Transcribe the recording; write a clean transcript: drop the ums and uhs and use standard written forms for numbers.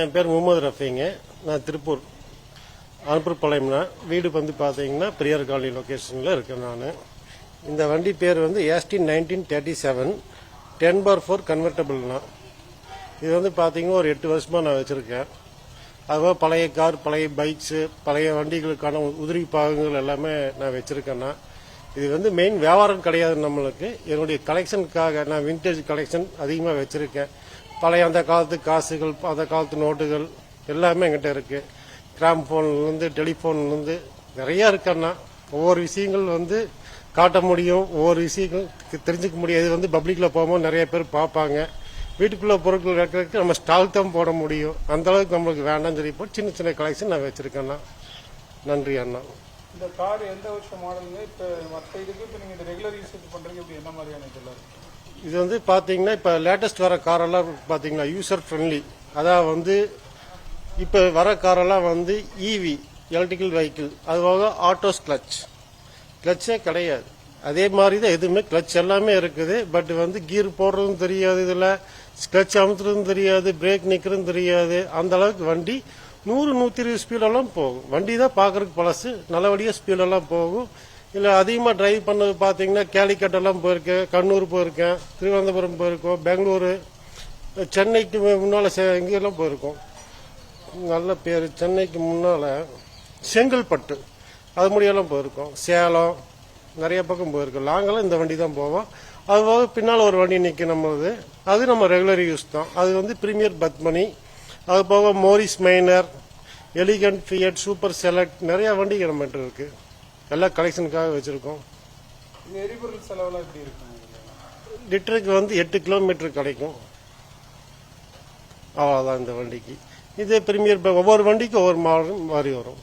என் பேர் முகமது ரஃபீங்க. நான் திருப்பூர் அனுப்பூர்பாளையம்னா வீடு வந்து பார்த்தீங்கன்னா பெரியார் காலனி லொக்கேஷனில் இருக்கேன் நான். இந்த வண்டி பேர் வந்து ஏஸ்டி 1937 10/4 கன்வெர்டபிள்னா. இது வந்து பார்த்தீங்கன்னா ஒரு 8 வருஷமாக நான் வச்சுருக்கேன். அதுபோல் பழைய கார், பழைய பைக்ஸு, பழைய வண்டிகளுக்கான உதிரி பாகங்கள் எல்லாமே நான் வச்சுருக்கேன்னா. இது வந்து மெயின் வியாபாரம் கிடையாது நம்மளுக்கு. என்னுடைய கலெக்ஷனுக்காக நான் விண்டேஜ் கலெக்ஷன் அதிகமாக வச்சுருக்கேன். பழைய அந்த காலத்து காசுகள், அந்த காலத்து நோட்டுகள் எல்லாமே என்கிட்ட இருக்குது. கிராம்ஃபோன்லேருந்து டெலிஃபோன்லேருந்து நிறையா இருக்கேன்னா. ஒவ்வொரு விஷயங்கள் வந்து காட்ட முடியும், ஒவ்வொரு விஷயங்கள் தெரிஞ்சுக்க முடியாது. இது வந்து பப்ளிக்கில் போகும்போது நிறைய பேர் பார்ப்பாங்க. வீட்டுக்குள்ளே பொருட்கள் வைக்கிறதுக்கு நம்ம ஸ்டால் தான் போட முடியும். அந்தளவுக்கு நம்மளுக்கு வேண்டாம்னு சொல்லி போட்டு சின்ன சின்ன கலெக்ஷன் நான் வச்சுருக்கேன்னா. நன்றி அண்ணா. இந்த கார் எந்த வருஷம் மாடலுங்க? இப்போ மற்ற இதுக்கு இப்போ நீங்கள் இந்த ரெகுலர் யூசேஜ் பண்ணுறீங்க, இப்படி என்ன மாதிரியான இதெல்லாம் இருக்குது? இது வந்து பார்த்தீங்கன்னா இப்போ லேட்டஸ்ட் வர காரெல்லாம் பார்த்தீங்கன்னா யூசர் ஃப்ரெண்ட்லி. அதான் வந்து இப்போ வர காரெல்லாம் வந்து இவி எலக்ட்ரிக்கல் வெஹிக்கிள். அதுவாக ஆட்டோஸ் கிளச்சே கிடையாது. அதே மாதிரி தான் எதுவுமே கிளச் எல்லாமே இருக்குது. பட் வந்து கீர் போடுறதும் தெரியாது, இதில் கிளச் அமுத்துறதும் தெரியாது, பிரேக் நிற்கிறதும் தெரியாது. அந்த அளவுக்கு வண்டி 100-120 ஸ்பீடெல்லாம் போகும். வண்டி தான் பார்க்கறதுக்கு பழசு, நல்லபடியாக ஸ்பீடெல்லாம் போகும். இல்லை அதிகமாக டிரைவ் பண்ணது பார்த்தீங்கன்னா கேலிக்கட் எல்லாம் போயிருக்கேன், கண்ணூர் போயிருக்கேன், திருவனந்தபுரம் போயிருக்கோம், பெங்களூரு, சென்னைக்கு முன்னால் இங்கெல்லாம் போயிருக்கோம். நல்ல பேர். சென்னைக்கு முன்னால் செங்கல்பட்டு அது முடியெல்லாம் போயிருக்கோம். சேலம் நிறைய பக்கம் போயிருக்கோம். லாங்கெல்லாம் இந்த வண்டி தான் போவோம். அது போக பின்னால் ஒரு வண்டி நிற்கும் நம்மளது. அது நம்ம ரெகுலர் யூஸ் தான். அது வந்து பிரீமியர் பத்மனி. அது போக Morris minor, elegant, Fiat, super select நிறைய வண்டிகள் நம்மகிட்ட இருக்கு. எல்லா கலெக்ஷனுக்காக வச்சிருக்கோம். இந்த எரிபொருள் செலவெல்லாம் எப்படி இருக்குங்க? லிட்டருக்கு வந்து 8 கிலோமீட்டர் கிடைக்கும். அவ்வளோதான் இந்த வண்டிக்கு. இதே பிரீமியர் ஒவ்வொரு வண்டிக்கும் ஒவ்வொரு மாடல் மாறி வரும்.